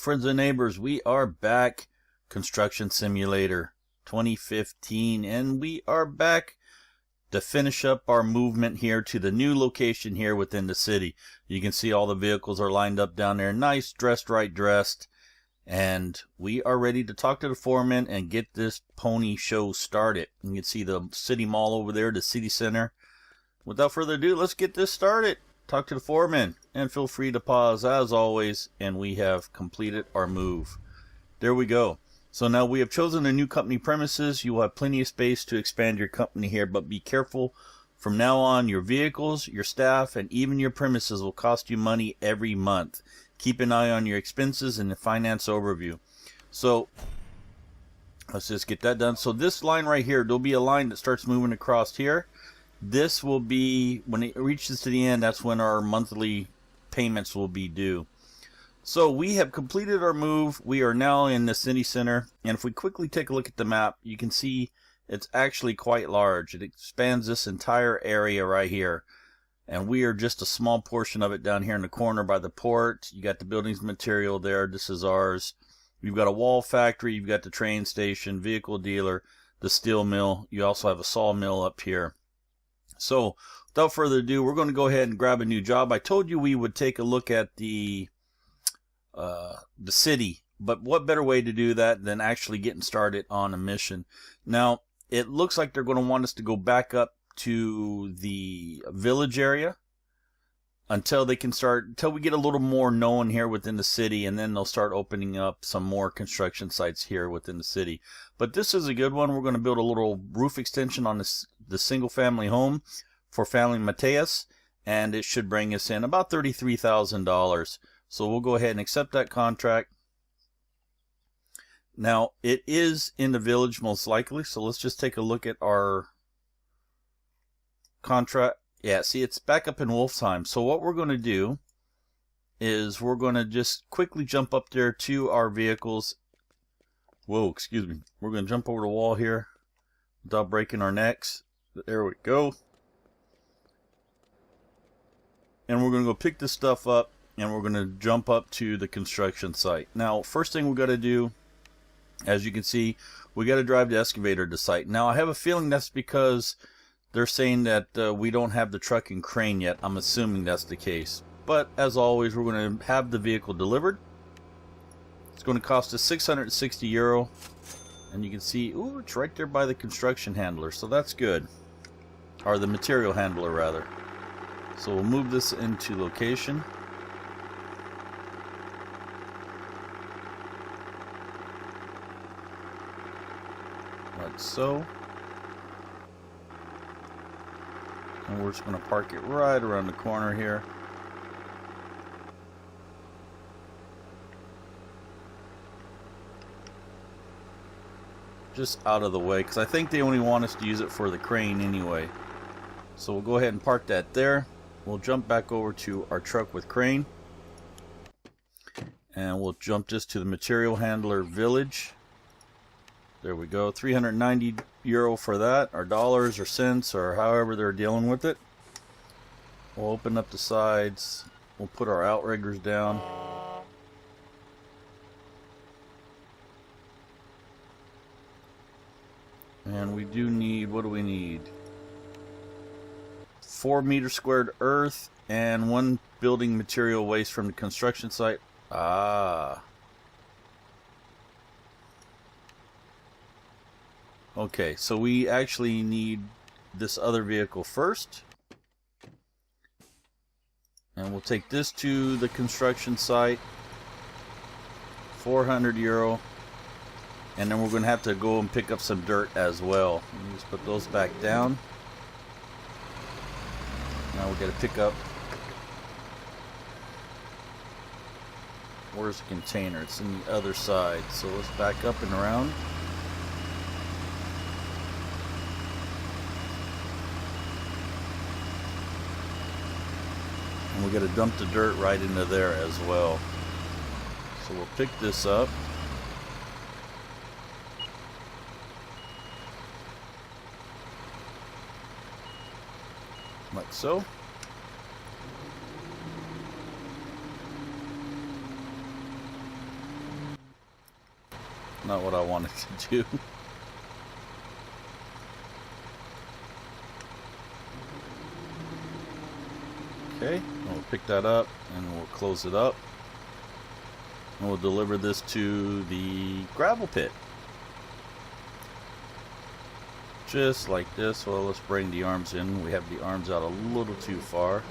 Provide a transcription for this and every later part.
friends and neighbors, we are back. Construction Simulator 2015, and we are back to finish up our movement here to the new location here within the city. You can see all the vehicles are lined up down there, nice, dressed right, dressed, and we are ready to talk to the foreman and get this pony show started. You can see the city mall over there, the city center. Without further ado, let's get this started. Talk to the foreman, and feel free to pause as always, and we have completed our move. There we go. So now we have chosen a new company premises. You will have plenty of space to expand your company here, but be careful. From now on, your vehicles, your staff, and even your premises will cost you money every month. Keep an eye on your expenses in the finance overview. So let's just get that done. So this line right here, there'll be a line that starts moving across here. This will be, when it reaches to the end, that's when our monthly payments will be due. So we have completed our move. We are now in the city center. And if we quickly take a look at the map, you can see it's actually quite large. It expands this entire area right here. And we are just a small portion of it down here in the corner by the port. You got the buildings material there. This is ours. You've got a wall factory. You've got the train station, vehicle dealer, the steel mill. You also have a sawmill up here. So without further ado, we're going to go ahead and grab a new job. I told you we would take a look at the city, but what better way to do that than actually getting started on a mission? Now, it looks like they're going to want us to go back up to the village area until we get a little more known here within the city, and then they'll start opening up some more construction sites here within the city. But this is a good one. We're going to build a little roof extension on the single family home for family Mateus, and it should bring us in about $33,000. So we'll go ahead and accept that contract. Now, it is in the village most likely, so let's just take a look at our contract. Yeah, see, it's back up in Wolfsheim. So what we're going to do is we're going to just quickly jump up there to our vehicles. Whoa, excuse me. We're going to jump over the wall here without breaking our necks. There we go. And we're going to go pick this stuff up, and we're going to jump up to the construction site. Now, first thing we got to do, as you can see, we got to drive the excavator to site. Now, I have a feeling that's because they're saying that we don't have the truck and crane yet. I'm assuming that's the case. But as always, we're going to have the vehicle delivered. It's going to cost us 660 euro. And you can see, ooh, it's right there by the construction handler. So that's good. Or the material handler, rather. So we'll move this into location. Like so. And we're just going to park it right around the corner here. Just out of the way, because I think they only want us to use it for the crane anyway. So we'll go ahead and park that there. We'll jump back over to our truck with crane. And we'll jump just to the material handler village. There we go, 390 euro for that, or dollars or cents, or however they're dealing with it. We'll open up the sides. We'll put our outriggers down. And we do need, what do we need? 4 meters squared earth and 1 building material waste from the construction site. Ah. Okay, so we actually need this other vehicle first. And we'll take this to the construction site. 400 euro. And then we're going to have to go and pick up some dirt as well. Just put those back down. Now we got to pick up. Where's the container? It's in the other side. So let's back up and around. And we got to dump the dirt right into there as well. So we'll pick this up. Like so. not what I wanted to do. Okay, we'll pick that up and we'll close it up. And we'll deliver this to the gravel pit. Just like this. Well, let's bring the arms in. We have the arms out a little too far.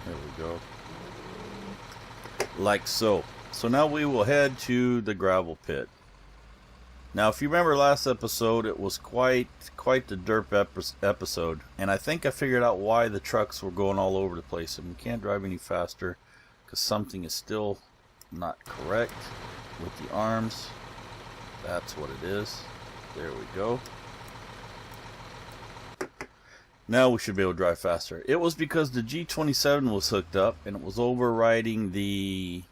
There we go. Like so. So now we will head to the gravel pit. Now, if you remember last episode, it was quite the derp episode, and I think I figured out why the trucks were going all over the place, and we can't drive any faster because something is still not correct with the arms. That's what it is. There we go. Now we should be able to drive faster. It was because the G27 was hooked up and it was overriding the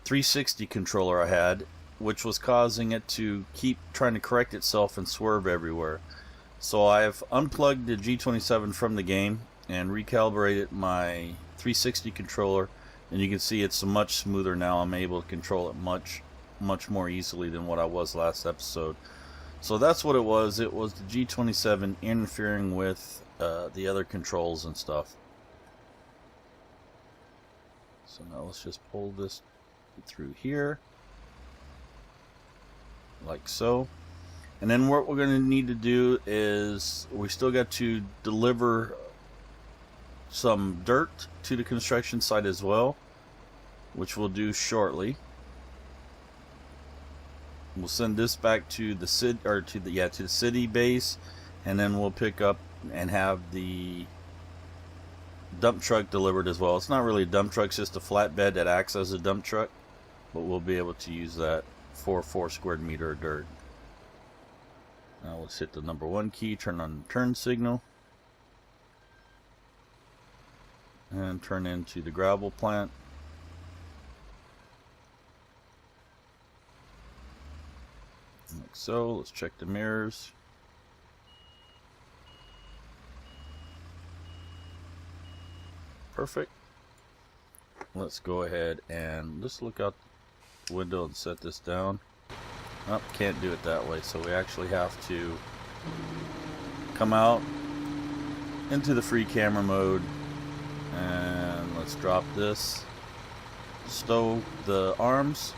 360 controller I had, which was causing it to keep trying to correct itself and swerve everywhere. So I've unplugged the G27 from the game and recalibrated my 360 controller, and you can see it's much smoother now. I'm able to control it much more easily than what I was last episode. So that's what it was. It was the G27 interfering with the other controls and stuff. So now let's just pull this through here. Like so. And then what we're going to need to do is we still got to deliver some dirt to the construction site as well, which we'll do shortly. We'll send this back to the city, or to the city base, and then we'll pick up and have the dump truck delivered as well. It's not really a dump truck, it's just a flatbed that acts as a dump truck, but we'll be able to use that for 4 square meter of dirt. Now let's hit the number 1 key, turn on the turn signal, and turn into the gravel plant. Like so. Let's check the mirrors. Perfect. Let's go ahead and just look out the window and set this down. Oh, can't do it that way, so we actually have to come out into the free camera mode, and let's drop this, stow the arms,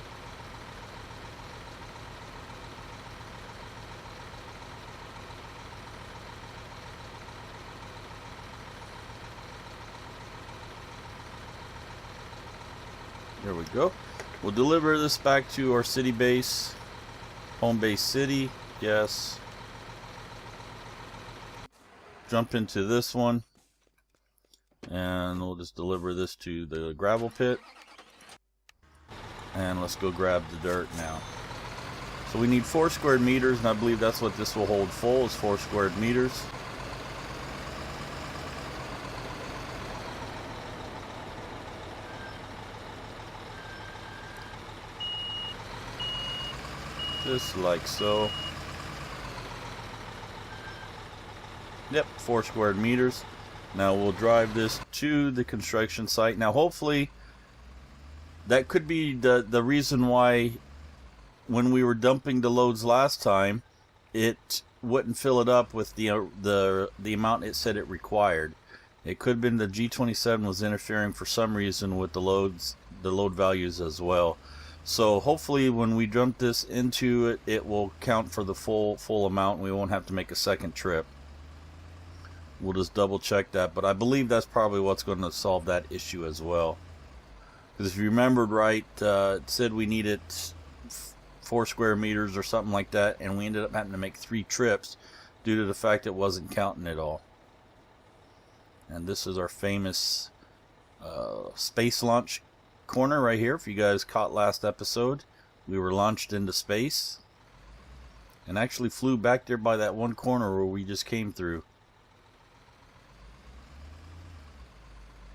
there we go. We'll deliver this back to our city base. Home base city, yes. Jump into this one, and we'll just deliver this to the gravel pit. And let's go grab the dirt now. So we need 4 square meters, and I believe that's what this will hold full, is 4 square meters. Just like so. Yep, 4 square meters. Now we'll drive this to the construction site. Now hopefully that could be the reason why when we were dumping the loads last time, it wouldn't fill it up with the amount it said it required. It could have been the G27 was interfering for some reason with the load values as well. So hopefully when we dump this into it, it will count for the full amount, and we won't have to make a second trip. We'll just double check that, but I believe that's probably what's going to solve that issue as well. Because if you remembered right, it said we needed 4 square meters or something like that, and we ended up having to make 3 trips due to the fact it wasn't counting it all. And this is our famous space launch corner right here. If you guys caught last episode, we were launched into space and actually flew back there by that one corner where we just came through.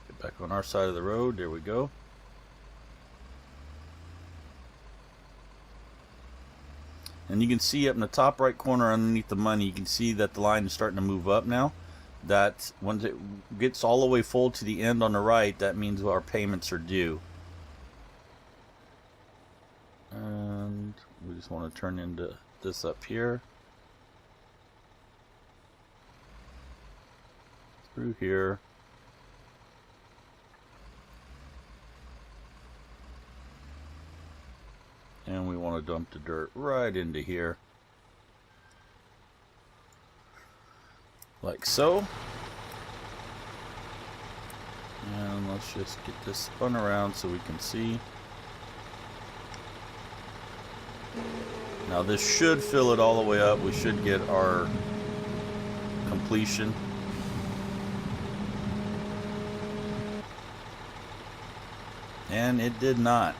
Get back on our side of the road. There we go. And you can see up in the top right corner underneath the money, you can see that the line is starting to move up now. That once it gets all the way full to the end on the right, that means our payments are due. And we just want to turn into this up here. Through here. And we want to dump the dirt right into here. Like so. And let's just get this spun around so we can see. Now this should fill it all the way up. We should get our completion. And it did not.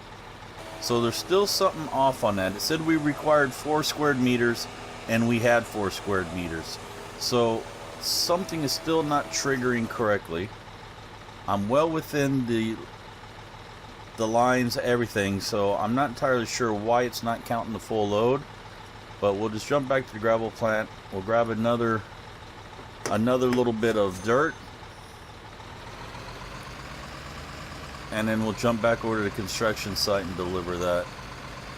So there's still something off on that. It said we required 4 squared meters, and we had 4 squared meters. So something is still not triggering correctly. I'm well within the lines, everything, so I'm not entirely sure why it's not counting the full load. But we'll just jump back to the gravel plant. We'll grab another little bit of dirt. And then we'll jump back over to the construction site and deliver that.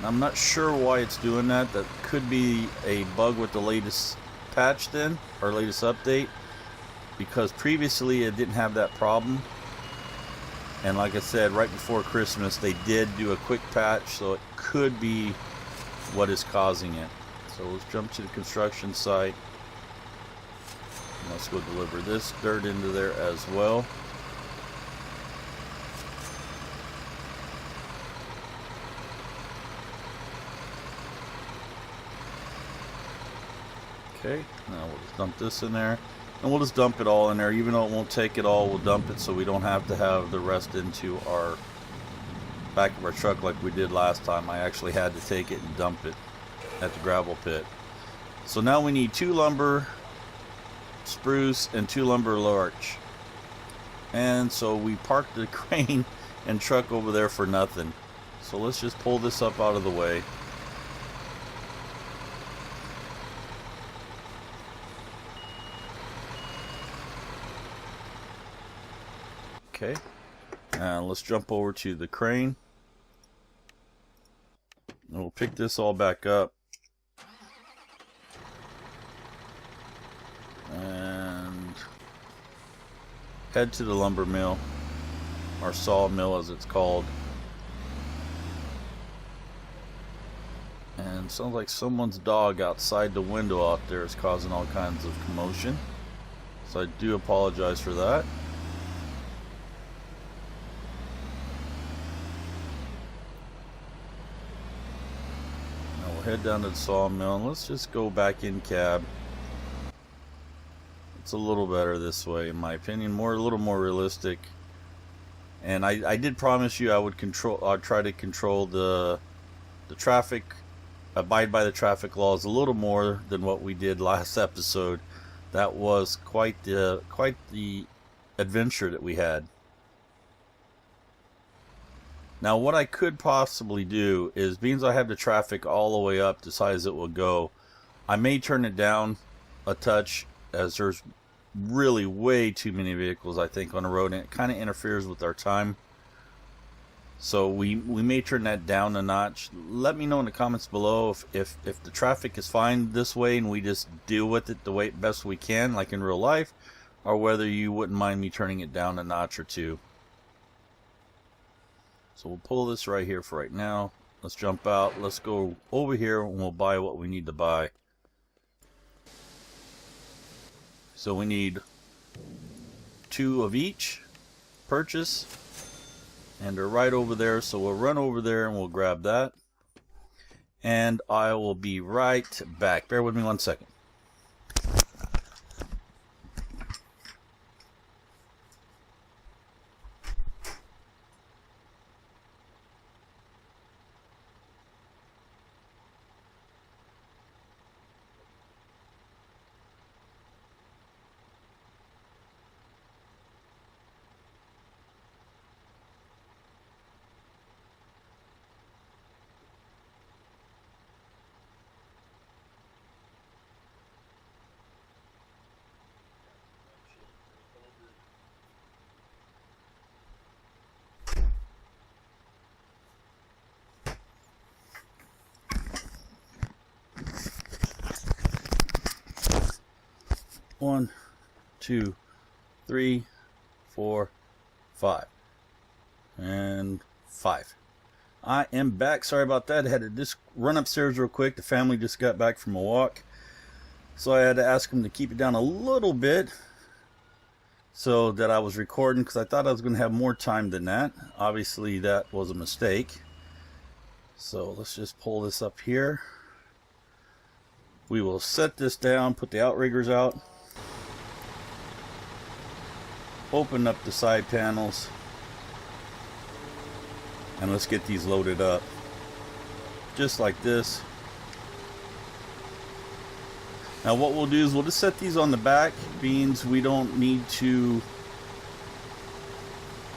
I'm not sure why it's doing that. That could be a bug with the latest patch then, or latest update, because previously it didn't have that problem. And like I said, right before Christmas they did do a quick patch, so it could be what is causing it. So let's jump to the construction site. And let's go deliver this dirt into there as well. Okay, now we'll just dump this in there, and we'll just dump it all in there. Even though it won't take it all, we'll dump it so we don't have to have the rest into our back of our truck like we did last time. I actually had to take it and dump it at the gravel pit. So now we need 2 lumber spruce and 2 lumber larch. And so we parked the crane and truck over there for nothing. So let's just pull this up out of the way. Okay, now let's jump over to the crane, and we'll pick this all back up, and head to the lumber mill, or sawmill as it's called. And sounds like someone's dog outside the window out there is causing all kinds of commotion, so I do apologize for that. Head down to the sawmill, and let's just go back in cab. It's a little better this way, in my opinion, a little more realistic. And I did promise you I would try to control the traffic, abide by the traffic laws a little more than what we did last episode. That was quite the adventure that we had. Now what I could possibly do is, being I have the traffic all the way up to size it will go, I may turn it down a touch, as there's really way too many vehicles I think on the road, and it kind of interferes with our time. So we may turn that down a notch. Let me know in the comments below if the traffic is fine this way and we just deal with it the way best we can, like in real life, or whether you wouldn't mind me turning it down a notch or two. So we'll pull this right here for right now. Let's jump out. Let's go over here and we'll buy what we need to buy. So we need 2 of each purchase. And they're right over there. So we'll run over there and we'll grab that. And I will be right back. Bear with me 1 second. 1, 2, 3, 4, 5. And 5. I am back. Sorry about that. I had to just run upstairs real quick. The family just got back from a walk. So I had to ask them to keep it down a little bit so that I was recording, because I thought I was going to have more time than that. Obviously that was a mistake. So let's just pull this up here. We will set this down, put the outriggers out, open up the side panels, and let's get these loaded up just like this. Now what we'll do is we'll just set these on the back. Means we don't need to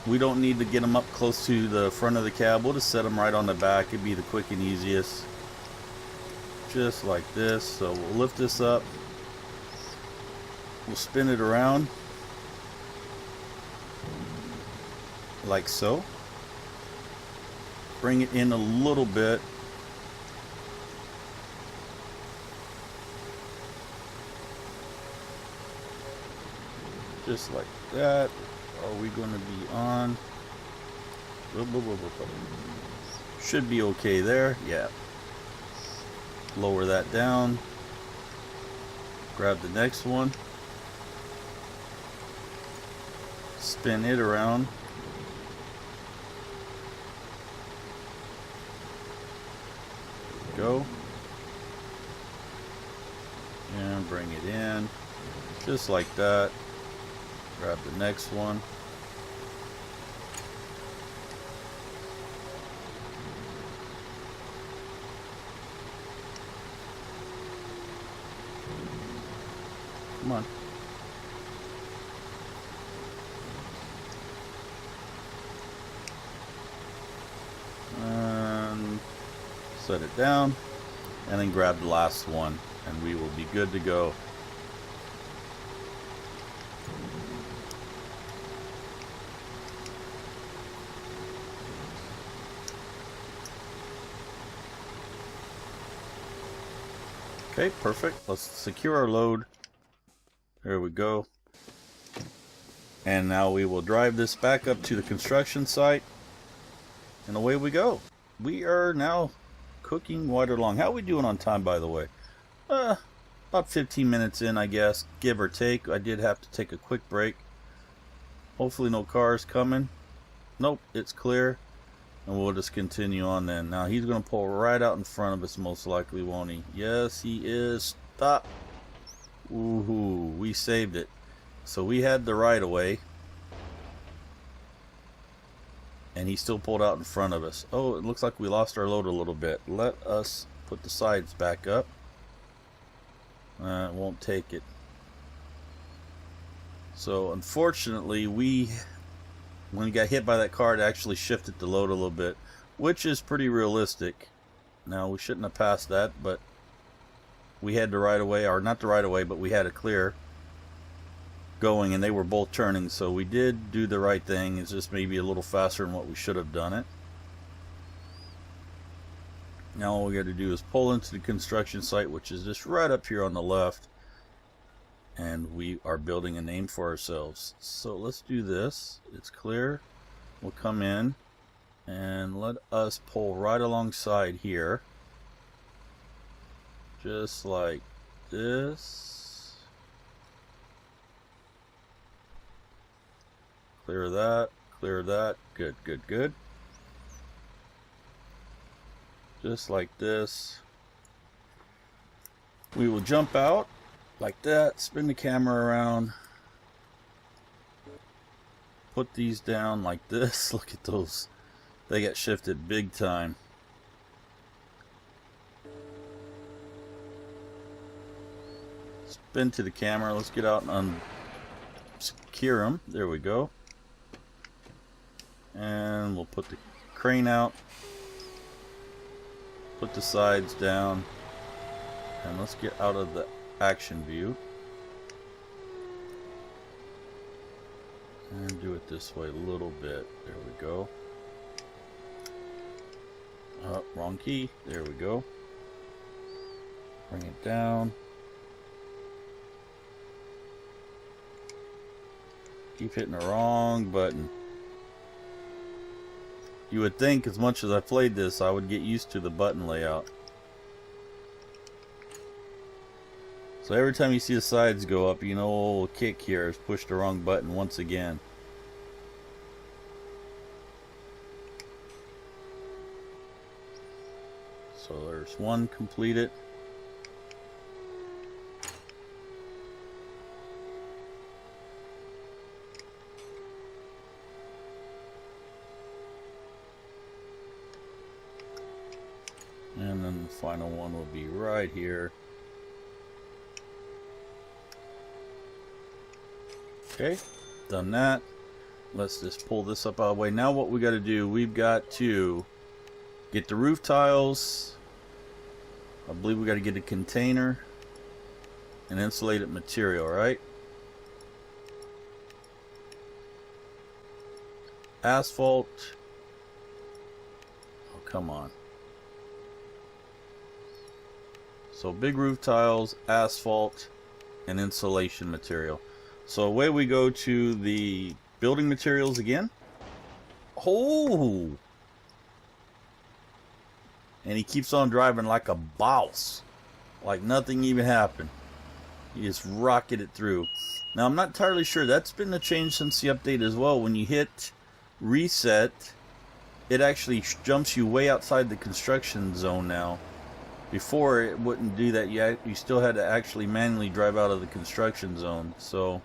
get them up close to the front of the cab. We'll just set them right on the back. It'd be the quick and easiest, just like this. So we'll lift this up, we'll spin it around like so, bring it in a little bit, just like that. Are we going to be on? Should be okay there. Yeah. Lower that down. Grab the next one. Spin it around. Go. And bring it in. Just like that. Grab the next one. Come on. And set it down. And then grab the last one. And we will be good to go. Okay, perfect. Let's secure our load. There we go. And now we will drive this back up to the construction site. And away we go. We are now cooking right along. How are we doing on time, by the way? About 15 minutes in, I guess, give or take. I did have to take a quick break. Hopefully no cars coming. Nope, it's clear. And we'll just continue on then. Now he's going to pull right out in front of us most likely, won't he? Yes, he is. Stop. Woohoo, we saved it. So we had the right of way. And he still pulled out in front of us. Oh, it looks like we lost our load a little bit. Let us put the sides back up. It won't take it. So unfortunately, when we got hit by that car, it actually shifted the load a little bit, which is pretty realistic. Now, we shouldn't have passed that, but we had the right of way, or not the right of way, but we had a clear going, and they were both turning, so we did do the right thing. It's just maybe a little faster than what we should have done it. Now all we got to do is pull into the construction site, which is just right up here on the left, and we are building a name for ourselves. So let's do this. It's clear. We'll come in and let us pull right alongside here, just like this. Clear that, clear that. Good, good, good. Just like this. We will jump out like that, spin the camera around, put these down like this. Look at those. They got shifted big time. Spin to the camera. Let's get out and unsecure them. There we go. And we'll put the crane out. Put the sides down. And let's get out of the action view. And do it this way a little bit. There we go. Oh, wrong key. There we go. Bring it down. Keep hitting the wrong button. You would think as much as I played this, I would get used to the button layout. So every time you see the sides go up, you know old Akiic here has pushed the wrong button once again. So there's one completed. And then the final one will be right here. Okay, done that. Let's just pull this up out of the way. Now what we got to do, we've got to get the roof tiles. I believe we got to get a container and insulated material, right? Asphalt. Oh, come on. So big roof tiles, asphalt, and insulation material. So away we go to the building materials again. Oh! And he keeps on driving like a boss. Like nothing even happened. He just rocketed through. Now I'm not entirely sure. That's been a change since the update as well. When you hit reset, it actually jumps you way outside the construction zone now. Before it wouldn't do that. You still had to actually manually drive out of the construction zone. So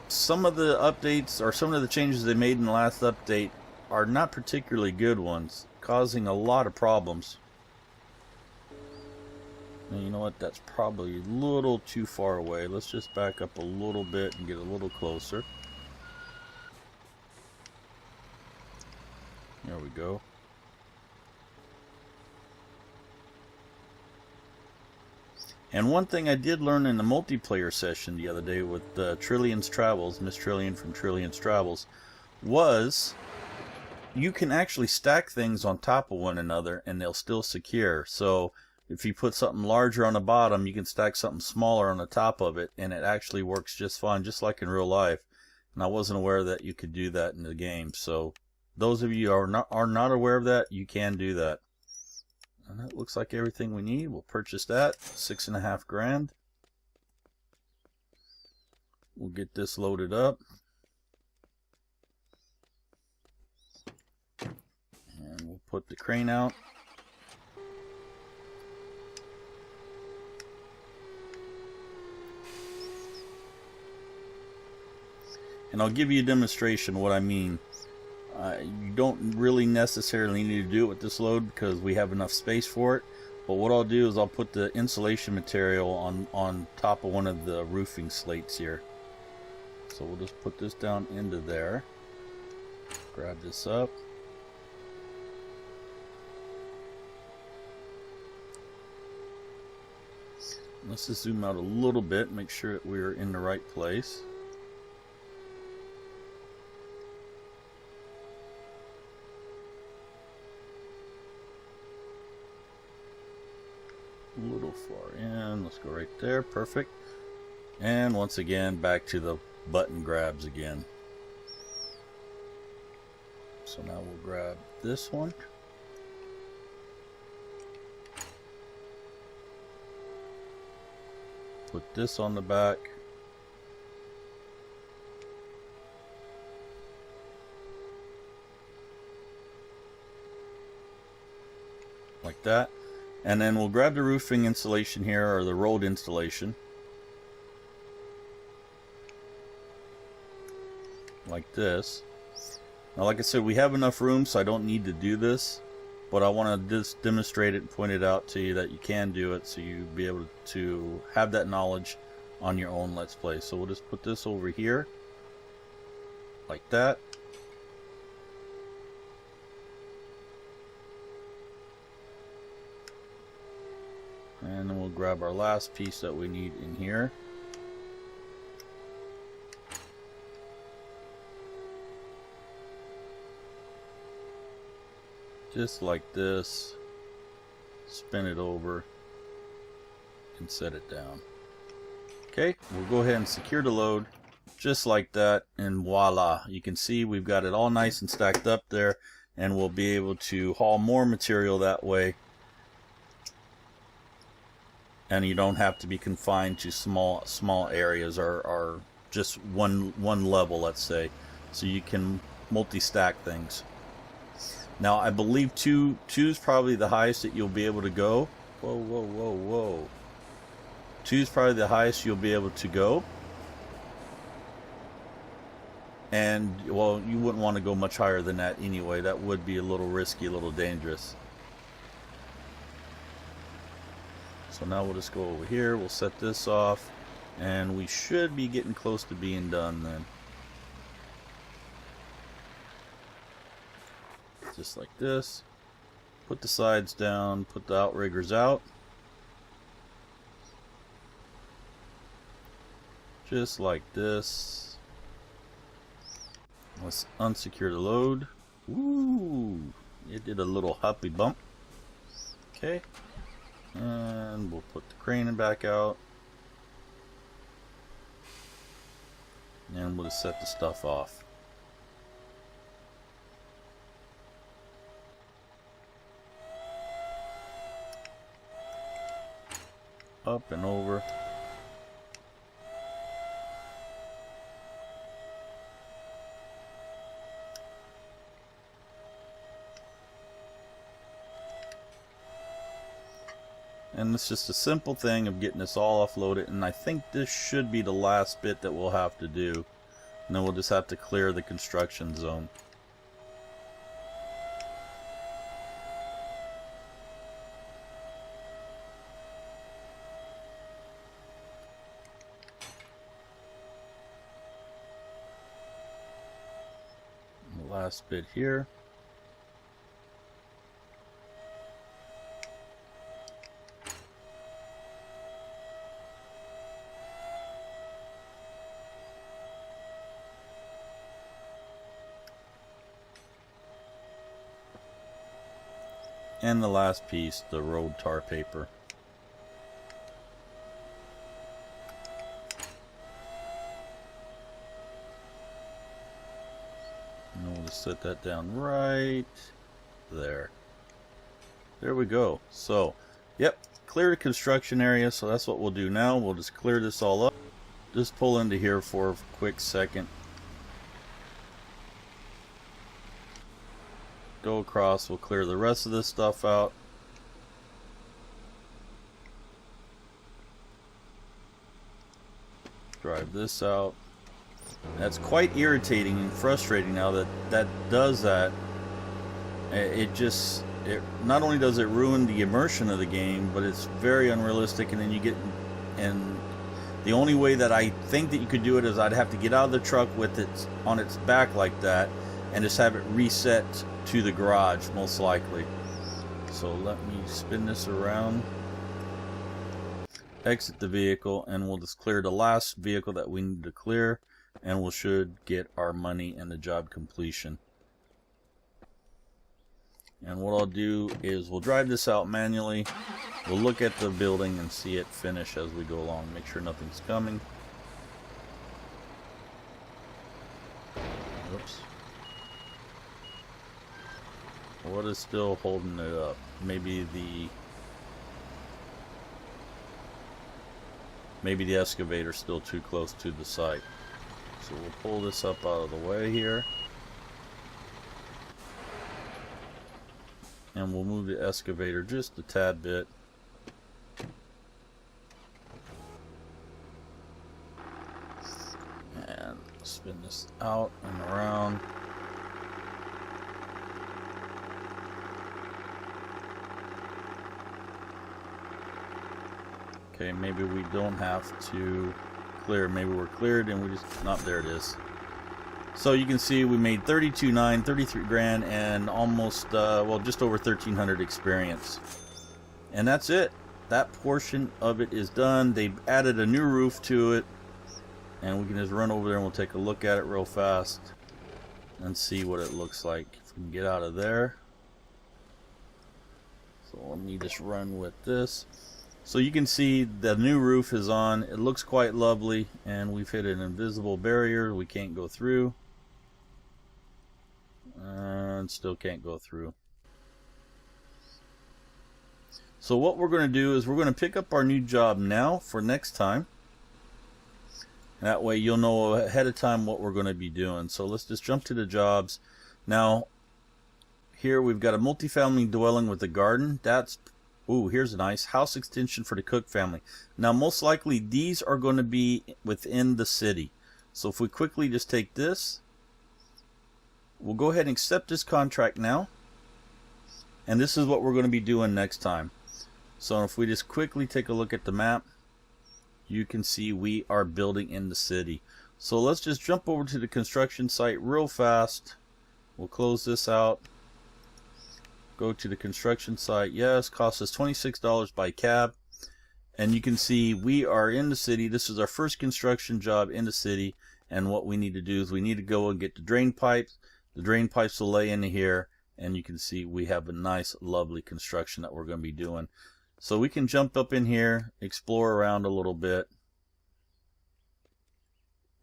some of the updates or some of the changes they made in the last update are not particularly good ones, causing a lot of problems. And you know what, that's probably a little too far away. Let's just back up a little bit and get a little closer. There we go. And one thing I did learn in the multiplayer session the other day with Trillian's Travels, Miss Trillian from Trillian's Travels, was you can actually stack things on top of one another and they'll still secure. So if you put something larger on the bottom, you can stack something smaller on the top of it, and it actually works just fine, just like in real life. And I wasn't aware that you could do that in the game. So those of you who are not aware of that, you can do that. And that looks like everything we need. We'll purchase that. 6.5 grand. We'll get this loaded up. And we'll put the crane out. And I'll give you a demonstration of what I mean. You don't really necessarily need to do it with this load because we have enough space for it. But what I'll do is I'll put the insulation material on top of one of the roofing slates here. So we'll just put this down into there. Grab this up. Let's just zoom out a little bit, make sure that we're in the right place. A little far in. Let's go right there. Perfect. And once again, back to the button grabs again. So now we'll grab this one. Put this on the back. Like that. And then we'll grab the roofing insulation here, or the rolled insulation. Like this. Now, like I said, we have enough room, so I don't need to do this. But I want to just demonstrate it and point it out to you that you can do it, so you be able to have that knowledge on your own Let's Play. So we'll just put this over here. Like that. And then we'll grab our last piece that we need in here. Just like this. Spin it over and set it down. Okay, we'll go ahead and secure the load. just like that, and voila, you can see we've got it all nice and stacked up there, and we'll be able to haul more material that way, and you don't have to be confined to small areas or just one level, let's say. So you can multi-stack things. Now I believe two is probably the highest that you'll be able to go. Whoa, whoa, whoa, whoa. 2 is probably the highest you'll be able to go. And, well, you wouldn't want to go much higher than that anyway. That would be a little risky, a little dangerous. So now we'll just go over here. We'll set this off. And we should be getting close to being done then. Just like this. Put the sides down. Put the outriggers out. Just like this. Let's unsecure the load. Ooh, it did a little hoppy bump. Okay, and we'll put the crane back out, and we'll just set the stuff off. Up and over. And it's just a simple thing of getting this all offloaded, and I think this should be the last bit that we'll have to do. And then we'll just have to clear the construction zone. And the last bit here. And the last piece, the road tar paper. And we'll just set that down right there. There we go. So, yep, clear the construction area. So that's what we'll do now. We'll just clear this all up. Just pull into here for a quick second. Go across, we'll clear the rest of this stuff out. Drive this out. That's quite irritating and frustrating now that does that. It not only does it ruin the immersion of the game, but it's very unrealistic, and then you get, and the only way that I think that you could do it is I'd have to get out of the truck with it on its back like that and just have it reset to the garage, most likely. So let me spin this around, exit the vehicle, and we'll just clear the last vehicle that we need to clear, and we should get our money and the job completion. And what I'll do is we'll drive this out manually. We'll look at the building and see it finish as we go along. Make sure nothing's coming. Oops. What is still holding it up? Maybe the excavator's still too close to the site. So we'll pull this up out of the way here. And we'll move the excavator just a tad bit. And spin this out and around. Okay, maybe we don't have to clear. Maybe we're cleared and we just... Not, there it is. So you can see we made 32.9, 33 grand, and almost, well, just over 1,300 experience. And that's it. That portion of it is done. They added a new roof to it. And we can just run over there and we'll take a look at it real fast and see what it looks like. If we can get out of there. So let me just run with this. So you can see the new roof is on. It looks quite lovely, and we've hit an invisible barrier we can't go through. And still can't go through. So what we're going to do is we're going to pick up our new job now for next time. That way you'll know ahead of time what we're going to be doing. So let's just jump to the jobs. Now here we've got a multifamily dwelling with a garden. That's, ooh, here's a nice house extension for the Cook family. Now most likely these are going to be within the city. So if we quickly just take this, we'll go ahead and accept this contract now. And this is what we're going to be doing next time. So if we just quickly take a look at the map, you can see we are building in the city. So let's just jump over to the construction site real fast. We'll close this out. Go to the construction site. Yes, cost us $26 by cab. And you can see we are in the city. This is our first construction job in the city. And what we need to do is we need to go and get the drain pipes. The drain pipes will lay into here. And you can see we have a nice, lovely construction that we're going to be doing. So we can jump up in here, explore around a little bit.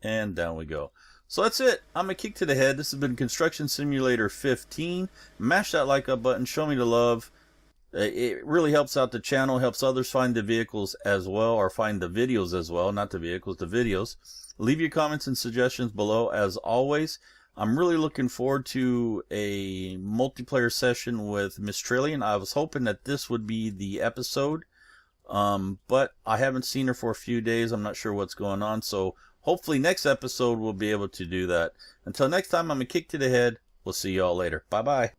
And down we go. So that's it. I'm Akiic to the head. This has been Construction Simulator 15. Mash that like up button. Show me the love. It really helps out the channel. Helps others find the vehicles as well. Or find the videos as well. Not the vehicles, the videos. Leave your comments and suggestions below as always. I'm really looking forward to a multiplayer session with Miss Trillian. I was hoping that this would be the episode, but I haven't seen her for a few days. I'm not sure what's going on, so hopefully next episode we'll be able to do that. Until next time, I'm Akiic to the head. We'll see y'all later. Bye-bye.